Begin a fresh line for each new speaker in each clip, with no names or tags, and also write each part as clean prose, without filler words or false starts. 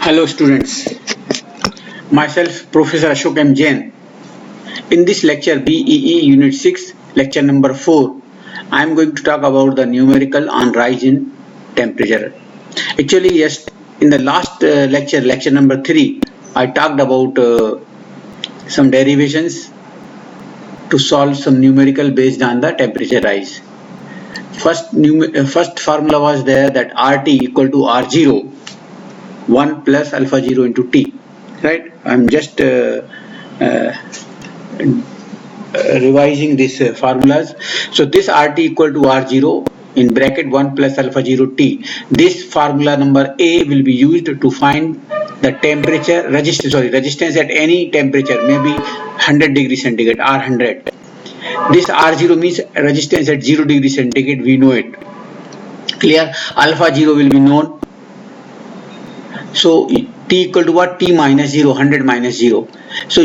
Hello students, myself Professor Ashok M. Jain. In this lecture BEE Unit 6, lecture number 4, I am going to talk about the numerical on rise in temperature. Actually, yes, in the last lecture number 3, I talked about some derivations to solve some numerical based on the temperature rise. First formula was there that RT equal to R0, 1 plus alpha 0 into T. Right? I'm just revising these formulas. So this RT equal to R0 in bracket 1 plus alpha 0 T. This formula number A will be used to find the temperature resistance at any temperature, maybe 100 degrees centigrade, R100. This R0 means resistance at 0 degrees centigrade, we know it. Clear? Alpha 0 will be known. So T equal to what? T minus 0, 100 minus 0. So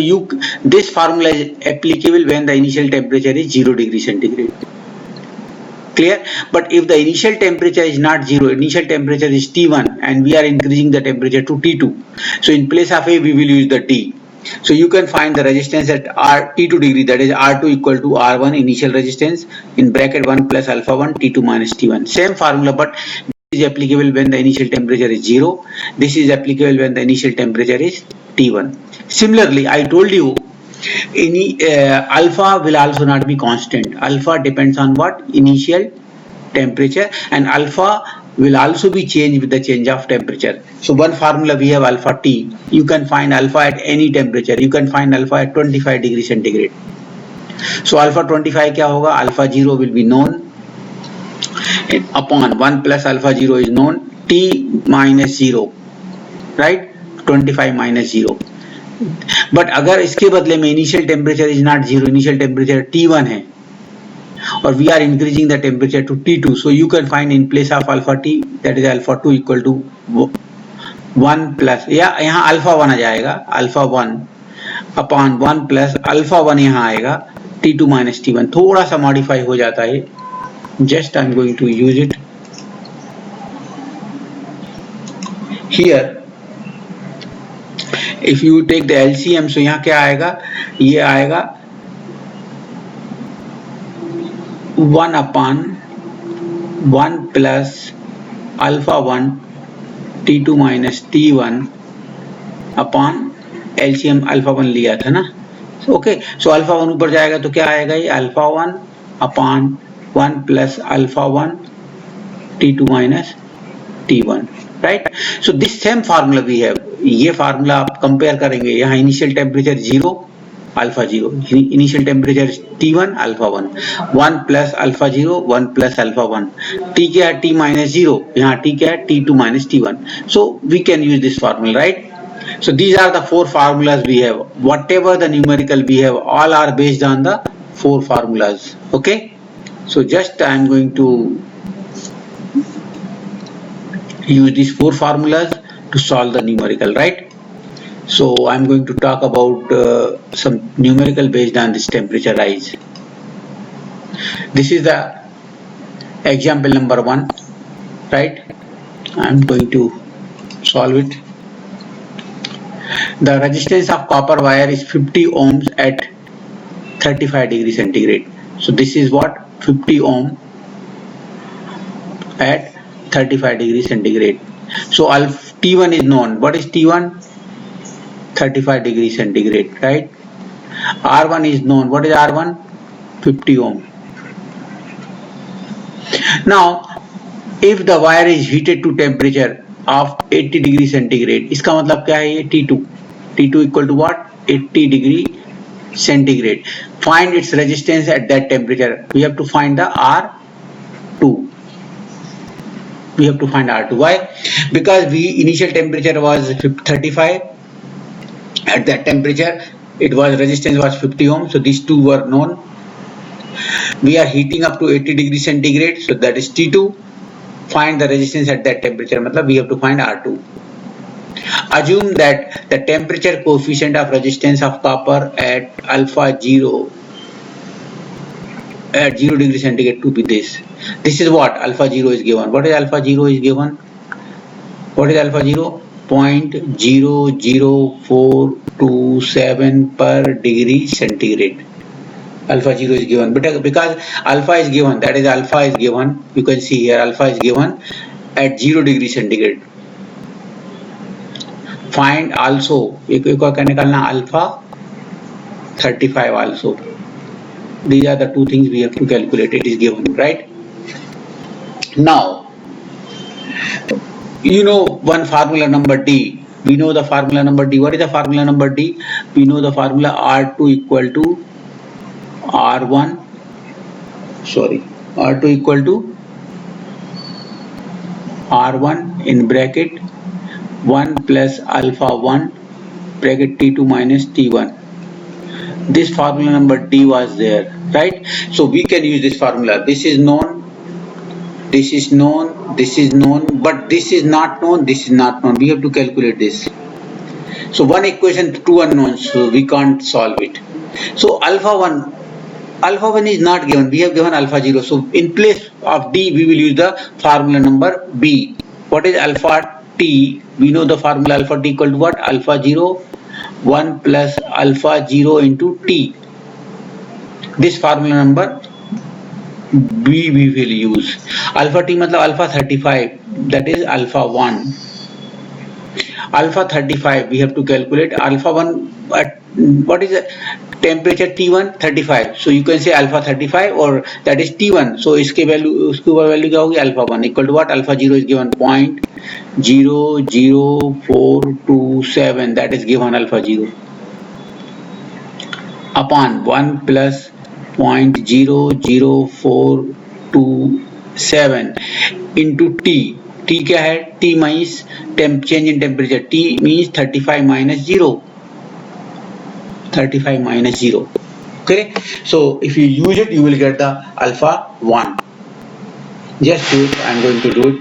this formula is applicable when the initial temperature is 0 degree centigrade. Clear? But if the initial temperature is not 0, initial temperature is T1 and we are increasing the temperature to T2. So in place of A, we will use the T. So you can find the resistance at T2 degree, that is R2 equal to R1 initial resistance in bracket 1 plus alpha 1 T2 minus T1. Same formula, but is applicable when the initial temperature is 0. This is applicable when the initial temperature is T1. Similarly, I told you alpha will also not be constant. Alpha depends on what? Initial temperature, and alpha will also be changed with the change of temperature. So one formula we have alpha T. You can find alpha at any temperature. You can find alpha at 25 degrees centigrade. So alpha 25 क्या होगा? Alpha 0 will be known upon 1 plus alpha 0 is known, T minus 0, right? 25 minus 0. But अगर इसके बदले में initial temperature is not 0, initial temperature T1 है और we are increasing the temperature to T2, so you can find in place of alpha T, that is alpha 2 equal to 1 plus, या यहाँ alpha 1 आ जाएगा, alpha 1 upon 1 plus alpha 1 यहाँ आएगा, T2 minus T1. थोड़ा सा modify हो जाता है, just I'm going to use it here. If you take the LCM, so यहाँ क्या आएगा? ये आएगा 1 upon 1 plus alpha 1 T2 minus T1 upon LCM alpha 1 लिया था ना? Okay, so alpha 1 ऊपर जाएगा तो क्या आएगा? ये alpha 1 upon 1 plus alpha 1 T2 minus T1, right? So this same formula we have. ये formula आप compare करेंगे, यहाँ initial temperature 0, alpha 0, initial temperature T1, alpha 1, 1 plus alpha 0, 1 plus alpha 1, T क्या है? T minus 0, यहाँ T क्या है? T2 minus T1. So we can use this formula, right? So these are the 4 formulas we have. Whatever the numerical we have, all are based on the 4 formulas. Okay? So just I am going to use these 4 formulas to solve the numerical, right? So I am going to talk about some numerical based on this temperature rise. This is the example number 1, right? I am going to solve it. The resistance of copper wire is 50 ohms at 35 degrees centigrade. So this is what? 50 ohm at 35 degrees centigrade. So T1 is known. What is T1? 35 degrees centigrade, right? R1 is known. What is R1? 50 ohm. Now, if the wire is heated to temperature of 80 degrees centigrade, इसका मतलब क्या है? ये T2. T2 equal to what? 80 degree centigrade. Find its resistance at that temperature. We have to find the R2. We have to find R2. Why? Because initial temperature was 35. At that temperature, resistance was 50 ohm. So these two were known. We are heating up to 80 degrees centigrade. So that is T2. Find the resistance at that temperature. मतलब we have to find R2. Assume that the temperature coefficient of resistance of copper at alpha 0 at 0 degree centigrade to be this. This is what alpha 0 is given. What is alpha 0 is given? What is alpha 0? 0.00427 per degree centigrade. Alpha 0 is given, but because alpha is given, that is alpha is given, you can see here alpha is given at 0 degree centigrade. Find also, एक और क्या निकालना, alpha 35 also. These are the two things we have to calculate. It is given, right? Now, you know one formula number D. We know the formula number D. What is the formula number D? We know the formula R2 equal to R1. Sorry, R2 equal to R1 in bracket 1 plus alpha 1 bracket T2 minus T1. This formula number D was there, right? So we can use this formula. This is known, this is known, this is known, but this is not known, this is not known. We have to calculate this. So one equation, two unknowns, so we can't solve it. So alpha 1 is not given, we have given alpha 0. So in place of D, we will use the formula number B. What is alpha T? We know the formula alpha T equal to what? Alpha 0, 1 plus alpha 0 into T. This formula number B we will use. Alpha T matlab alpha 35, that is alpha 1. Alpha 35 we have to calculate. Alpha 1 at what is the temperature T1? 35. So you can say alpha 35 or that is T1. So इसके value क्या होगी? Alpha 1 equal to what? Alpha 0 is given 0.00427, that is given alpha 0 upon 1 plus 0.00427 into T. T क्या है? T means change in temperature. T means 35 minus 0. 35 minus 0. Okay. So if you use it, you will get the alpha 1. Just do it. I am going to do it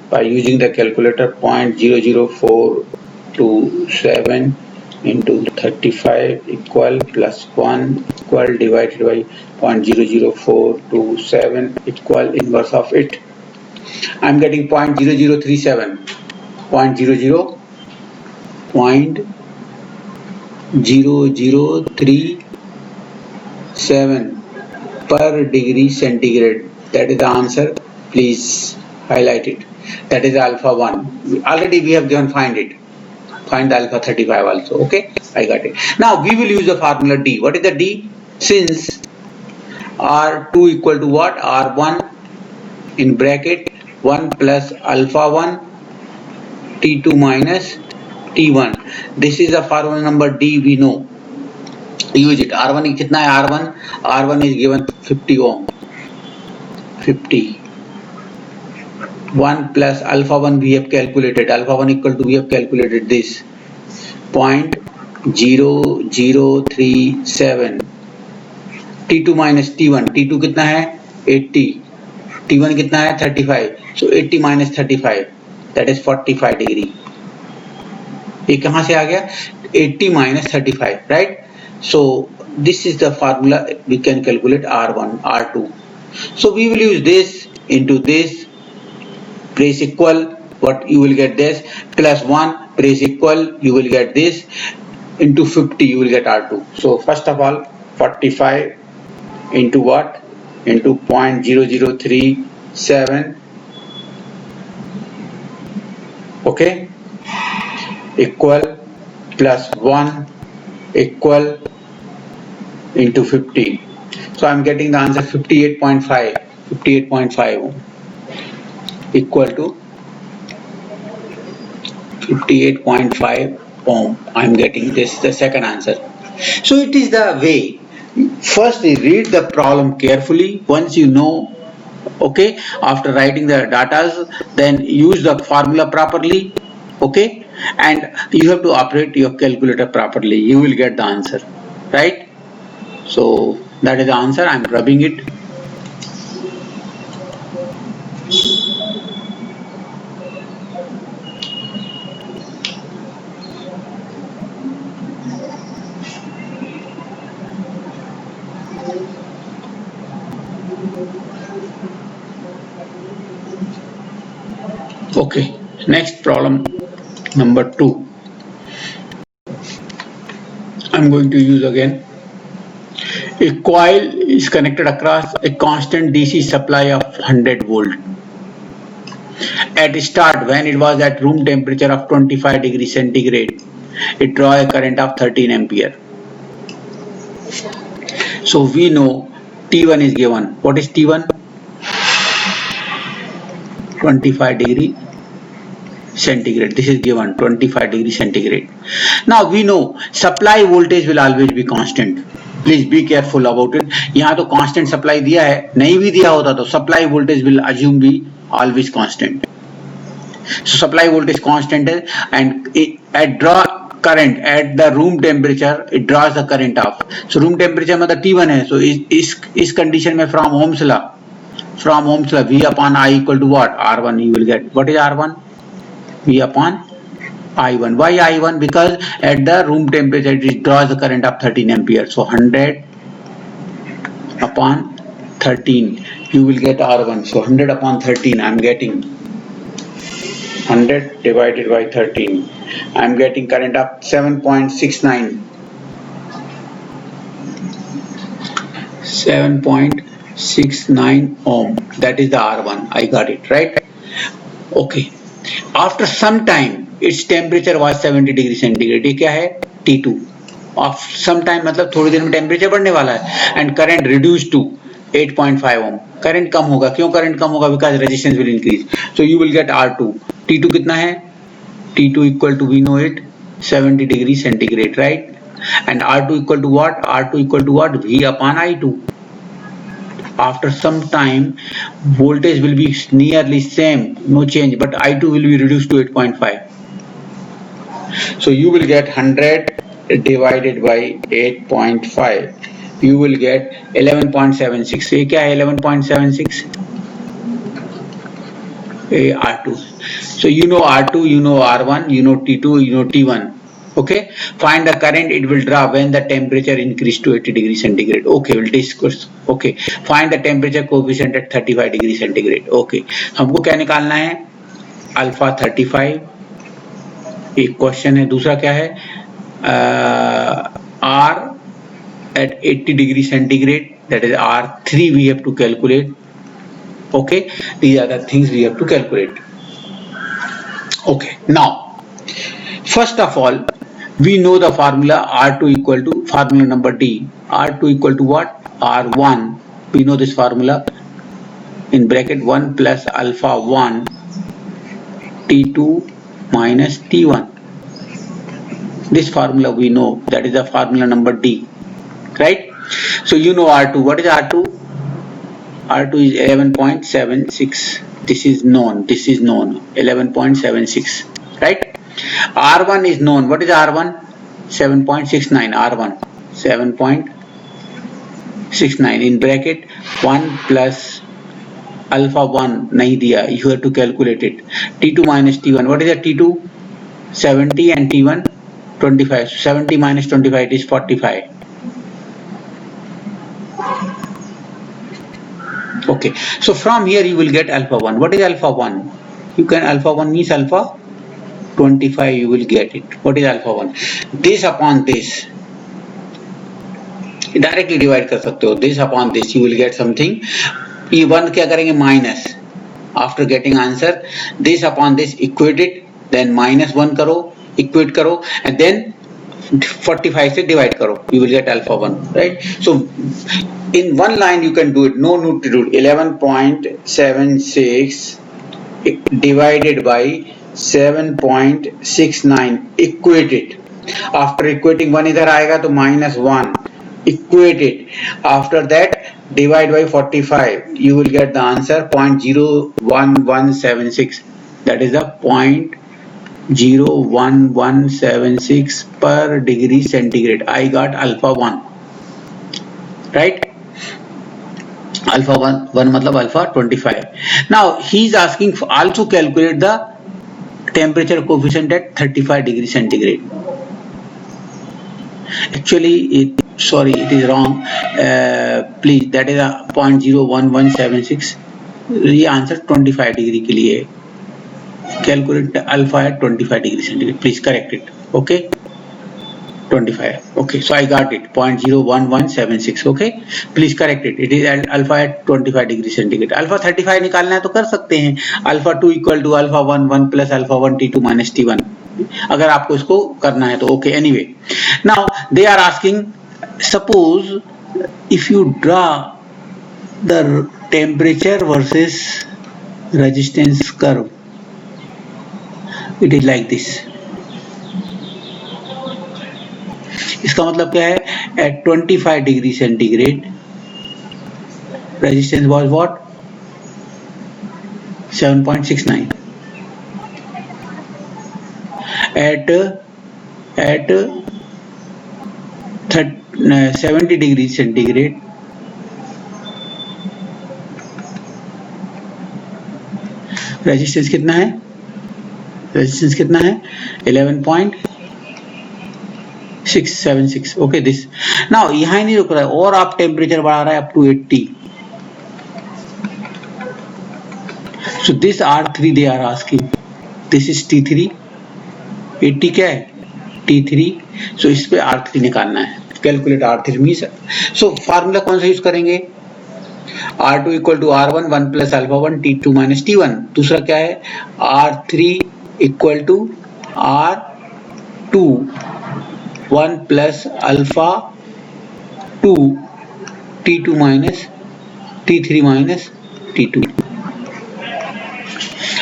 by using the calculator. 0.00427 into 35 equal plus 1 equal divided by 0.00427 equal inverse of it. I am getting 0.0037. 0.0037 per degree centigrade. That is the answer. Please highlight it. That is alpha 1. Already we have given, find it. Find the alpha 35 also. Okay, I got it. Now we will use the formula D. What is the D? Since R2 equal to what? R1 in bracket 1 plus alpha 1 T2 minus T1. This is the formula number D we know. Use it. R1 कितना है? R1 is given 50 ohm. 50. 1 plus alpha 1 we have calculated. Alpha 1 equal to, we have calculated this 0.0037. T2 minus T1. T2 कितना है? 80. T1 कितना है? 35. So 80 minus 35, that is 45 degree. ये कहाँ से आ गया? 80 minus 35, right? So this is the formula we can calculate R1, R2. So we will use this into this, press equal, what you will get this, plus 1, press equal, you will get this, into 50 you will get R2. So first of all 45 into what? Into 0.0037, okay, equal plus 1 equal into 50. So I am getting the answer 58.5. 58.5 equal to 58.5 ohm. I am getting this, the second answer. So it is the way. First read the problem carefully. Once you know, okay, after writing the data, then use the formula properly, okay, and you have to operate your calculator properly. You will get the answer, right? So that is the answer. I am rubbing it. Okay, next problem. Number 2, I'm going to use again. A coil is connected across a constant DC supply of 100 volt. At start, when it was at room temperature of 25 degrees centigrade, it draw a current of 13 ampere. So we know T1 is given. What is T1? 25 degree centigrade. This is given 25 degree centigrade. Now we know supply voltage will always be constant. Please be careful about it. यहाँ तो constant supply दिया है, नहीं भी दिया होता तो supply voltage will assume be always constant. So supply voltage constant है, and at draw current at the room temperature it draws the current off. So room temperature मतलब T1 है. So इस condition में from Ohm's law V upon I equal to what? R1 you will get. What is R1? V upon I1. Why I1? Because at the room temperature it draws the current of 13 ampere. So 100 upon 13 you will get R1. So 100 upon 13 I am getting 100 divided by 13. I am getting current of 7.69. 7.69 ohm. That is the R1. I got it right. Okay. After some time, its temperature was 70 degree centigrade. ये क्या है? T2. After some time मतलब थोड़ी देर में temperature बढ़ने वाला है. And current reduced to 8.5 ohm. Current कम होगा. क्यों current कम होगा? Because resistance will increase. So you will get R2. T2 कितना है? T2 equal to, we know it, 70 degree centigrade, right? And R2 equal to what? R2 equal to what? V upon I2. After some time, voltage will be nearly same, no change, but I2 will be reduced to 8.5. So you will get 100 divided by 8.5. You will get 11.76. ये क्या है 11.76? R2. So you know R2, you know R1, you know T2, you know T1. Okay, find the current it will draw when the temperature increase to 80 degree centigrade. Okay, we'll discuss. Okay, find the temperature coefficient at 35 degree centigrade. Okay, हमको क्या निकालना है? Alpha 35. एक question है. दूसरा क्या है? R at 80 degree centigrade, that is R3 we have to calculate. Okay, these are the things we have to calculate. Okay, now first of all we know the formula R2 equal to formula number D. R2 equal to what? R1. We know this formula in bracket 1 plus alpha 1 T2 minus T1. This formula we know, that is the formula number D, right? So you know R2. What is R2? R2 is 11.76. This is known. 11.76, right? R1 is known. What is R1? 7.69. R1 7.69 in bracket 1 plus alpha 1 nahi diya. You have to calculate it. T2 minus T1. What is the T2? 70 and T1 25. 70 minus 25 is 45. Okay. So from here you will get alpha 1. What is alpha 1? You can alpha 1 means alpha 25 you will get it. What is alpha 1? This upon this. Directly divide कर सकते हो. This upon this you will get something. ये 1 क्या करेंगे? Minus. After getting answer, this upon this equate it. Then minus 1 करो, equate करो, and then 45 से divide करो. You will get alpha 1, right? So in one line you can do it. No need to do it. 11.76 divided by 7.69 equate it. After equating 1 इधर आएगा तो minus 1 equate it. After that divide by 45. You will get the answer 0.01176. That is the 0.01176 per degree centigrade. I got alpha 1, right? Alpha 1 मतलब alpha 25. Now he is asking for also calculate the temperature coefficient at 35 degree centigrade. Actually it is wrong. Please, that is a 0.01176. ये answer 25 degree के लिए है. calculate alpha at 25 degree centigrade. Please correct it. Okay, 25. Okay, so I got it, 0.01176. Okay, please correct it. It is alpha at 25 degree centigrade. Alpha 35 निकालना है तो कर सकते हैं. Alpha 2 equal to alpha 1 1 plus alpha 1 T2 minus T1. अगर आपको इसको करना है तो okay. Anyway, now they are asking, suppose if you draw the temperature versus resistance curve, it is like this. इसका मतलब क्या है? At 25 degree centigrade, resistance was what? 7.69. At 70 degree centigrade, resistance कितना है? Resistance कितना है? 11.676. Okay, this. Now यहाँ नहीं रुक रहा है और आप टेम्परेचर बढ़ा रहा है up to 80. So this R3 they are asking. This is T3. 80 क्या है? T3. So इस पे R3 निकालना है. Calculate R3 means. So formula कौन सा यूज करेंगे? R2 equal to R1 1 plus alpha 1 T2 minus T1. दूसरा क्या है? R3 equal to R2 1 plus alpha 2 T2 minus T3 minus T2.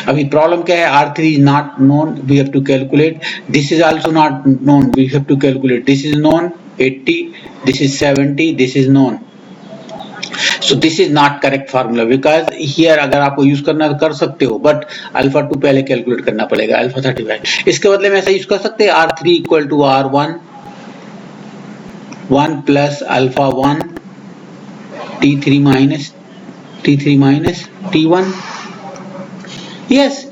अभी प्रॉब्लम क्या है? R3 is not known, we have to calculate. This is also not known, we have to calculate. This is known 80, this is 70, this is known. So this is not correct formula because here अगर आपको use करना तो कर सकते हो, but alpha 2 पहले calculate करना पड़ेगा. अल्फा 35. इसके बदले में ऐसा यूज कर सकते हैं. R3 equal to R1 1 plus alpha 1 T3 minus T1. Yes,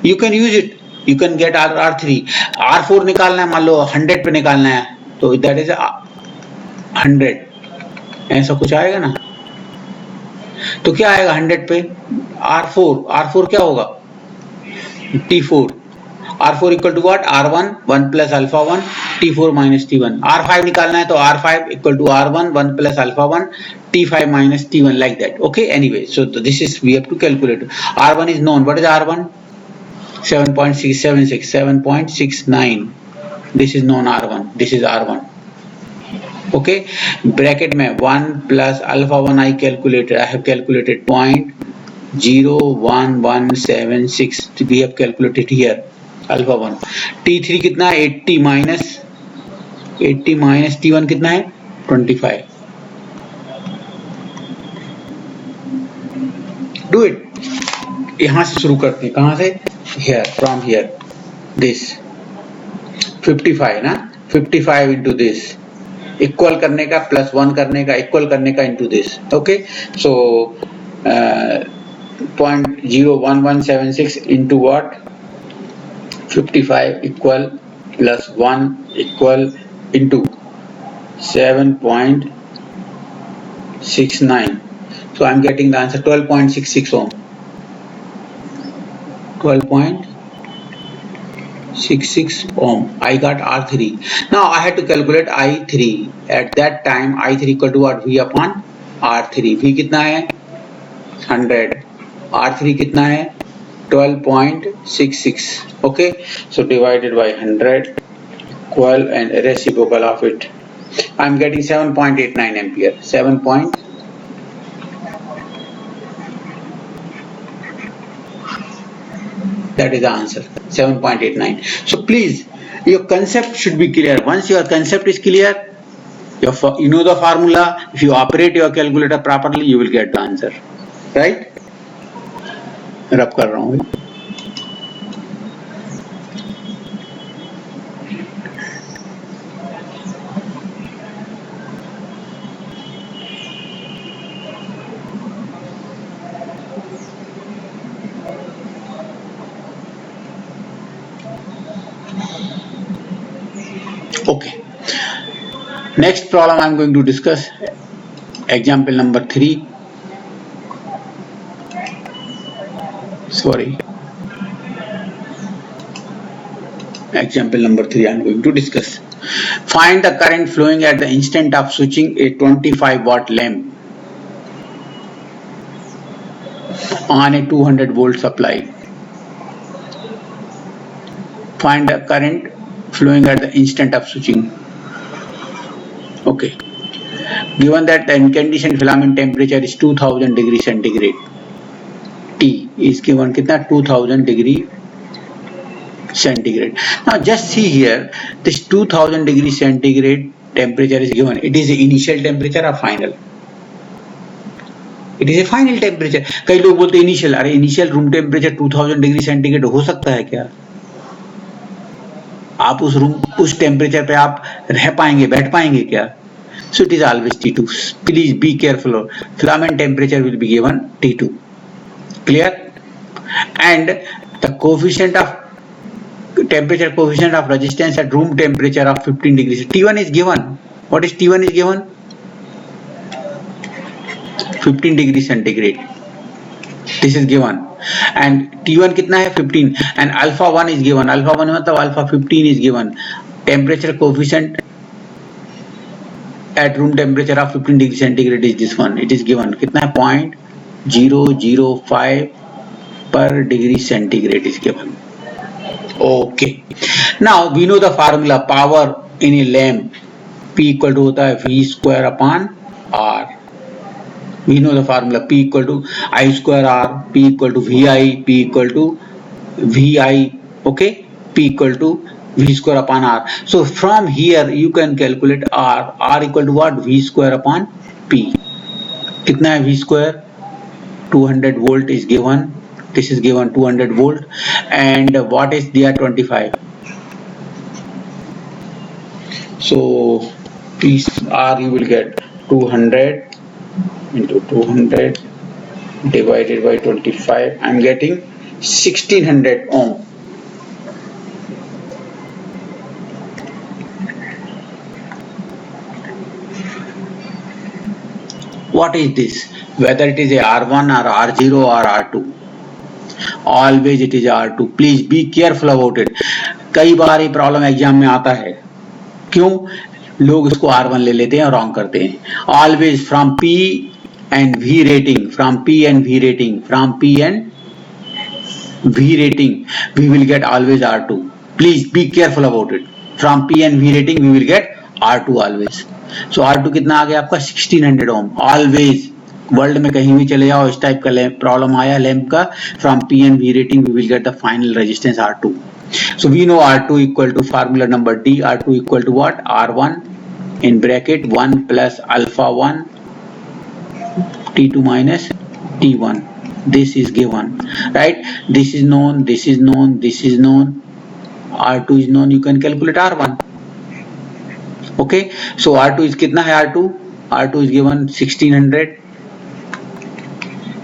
you can use it. You can get R3. R4 निकालना है, मान लो 100 पे निकालना है तो that is 100. ऐसा कुछ आएगा ना? तो क्या आएगा 100 पे? R4 क्या होगा? T4. R4 equal to what? R1 1 plus alpha 1 T4 minus T1. R5 निकालना है तो R5 equal to R1 1 plus alpha 1 T5 minus T1, like that. Okay, anyway, so this is, we have to calculate. R1 is known. What is R1? 7.676, 7.69. This is known R1. This is R1. Okay, bracket में 1 plus alpha 1 I calculated. I have calculated 0.01176. We have calculated here. Alpha 1. T3 कितना है? 80 minus T1 कितना है? 25. Do it. यहाँ से शुरू करते हैं. कहाँ से? Here, from here. This 55 ना? 55 into this. Equal करने का, plus 1 करने का, equal करने का into this. Okay, so 0.01176 into what? 55 equal plus 1 equal into 7.69. So I'm getting the answer 12.66 ohm. 12.66 ohm. I got R3. Now I had to calculate I3. At that time I3 equal to what? V upon R3. V कितना है? 100. R3 कितना है? 12.66. Okay, so divided by 100 equal and reciprocal of it. I'm getting 7.89 ampere. 7. That is the answer. 7.89. So please, your concept should be clear. Once your concept is clear, you know the formula. If you operate your calculator properly, you will get the answer. Right? रब कर रहा हूँ. Okay. Next problem I am going to discuss. Example number 3. Sorry. Example number 3 I am going to discuss. Find the current flowing at the instant of switching a 25 watt lamp on a 200 volt supply. Find the current flowing at the instant of switching. Okay. Given that the incandescent filament temperature is 2000 degree centigrade, T is given kitna 2000 degree centigrade. Now just see here, this 2000 degree centigrade temperature is given. It is the initial temperature or final? It is a final temperature. कई लोग बोलते हैं initial, अरे initial room temperature 2000 degree centigrade हो सकता है क्या? आप उस टेम्परेचर पे आप रह पाएंगे, बैठ पाएंगे क्या? So it is always T2. Please be careful. Filament temperature will be given T2. Clear? And the coefficient of temperature coefficient of resistance at room temperature of 15 degrees. T1 is given. What is T1 is given? 15 degrees centigrade. This is given. And T1 कितना है 15 and alpha 1 is given. Alpha 1 मतलब alpha 15 is given. Temperature coefficient at room temperature of 15 degree centigrade is this one. It is given. कितना है 0.005 per degree centigrade is given. Okay. Now we know the formula power in a lamp P equal to होता है V square upon R. We know the formula P equal to I square R, P equal to VI, P equal to VI, okay, P equal to V square upon R. So from here you can calculate R equal to what? V square upon P. कितना है V square? 200 volt is given. This is given 200 volt. And what is there? 25. So P R you will get 200 into 200 divided by 25. I am getting 1600 ohm. What is this? Whether it is a R1 or R0 or R2, always it is R2. Please be careful about it. कई बार ये problem exam में आता है. क्यों? लोग इसको R1 ले लेते हैं और रॉन्ग करते हैं. Always from P and V rating, we will get always R2. Please be careful about it. From P and V rating we will get R2 always. So R2 कितना आ गया आपका 1600 ohm. Always वर्ल्ड में कहीं भी चले जाओ, इस type का प्रॉब्लम आया लैंप का, from P and V rating we will get the final resistance R2. So we know R2 equal to formula number D. R2 equal to what? R1 in bracket 1 plus alpha 1 T2 minus T1. This is given, right? This is known, this is known, this is known. R2 is known. You can calculate R1. Okay. So R2 is कितना है R2? R2 is given 1600.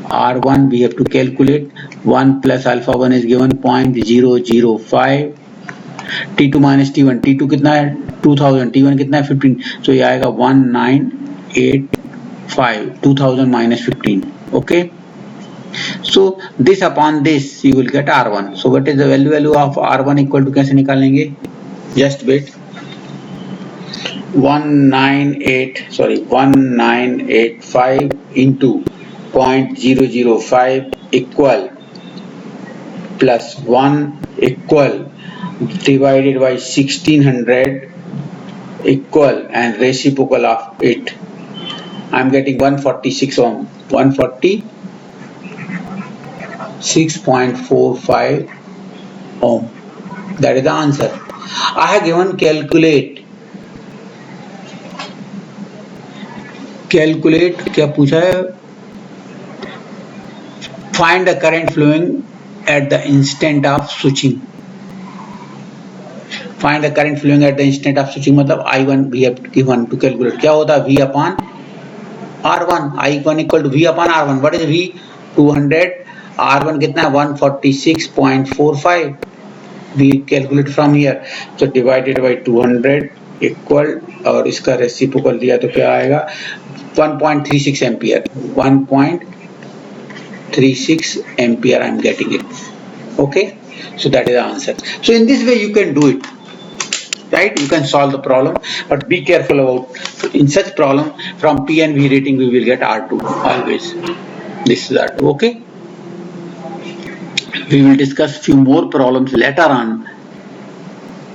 R1 we have to calculate. 1 plus alpha 1 is given 0.005. T2 minus T1. T2 कितना है 2000. T1 कितना है 15. So ये आएगा 1985. 2000 minus 15. Okay. So this upon this you will get R1. So what is the value of R1 equal to कैसे निकालेंगे? Just wait. 1985 into 0.005 equal plus 1 equal divided by 1600 equal and reciprocal of it. I am getting 146 ohm. 146.45 ohm. That is the answer. I have given calculate क्या पूछा है? Find the current flowing at the instant of switching. Find the current flowing at the instant of switching मतलब I1 we have given to calculate. क्या होता है? V upon R1. I1 equal to V upon R1. What is V? 200. R1 कितना है? 146.45. We calculate from here. So divided by 200 equal और इसका reciprocal दिया तो क्या आएगा? 1.36 ampere. 1.36 ampere I am getting it. Okay. So that is the answer. So in this way you can do it, right? You can solve the problem, but be careful about in such problem from P and V rating we will get R2 always. This is R2. Okay. We will discuss few more problems later on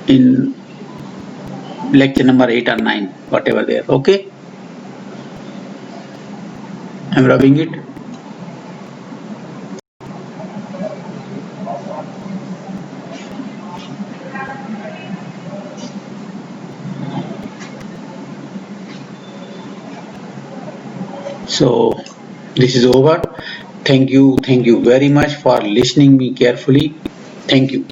in lecture number 8 or 9, whatever there. Okay. I'm rubbing it. So this is over. Thank you very much for listening me carefully. Thank you.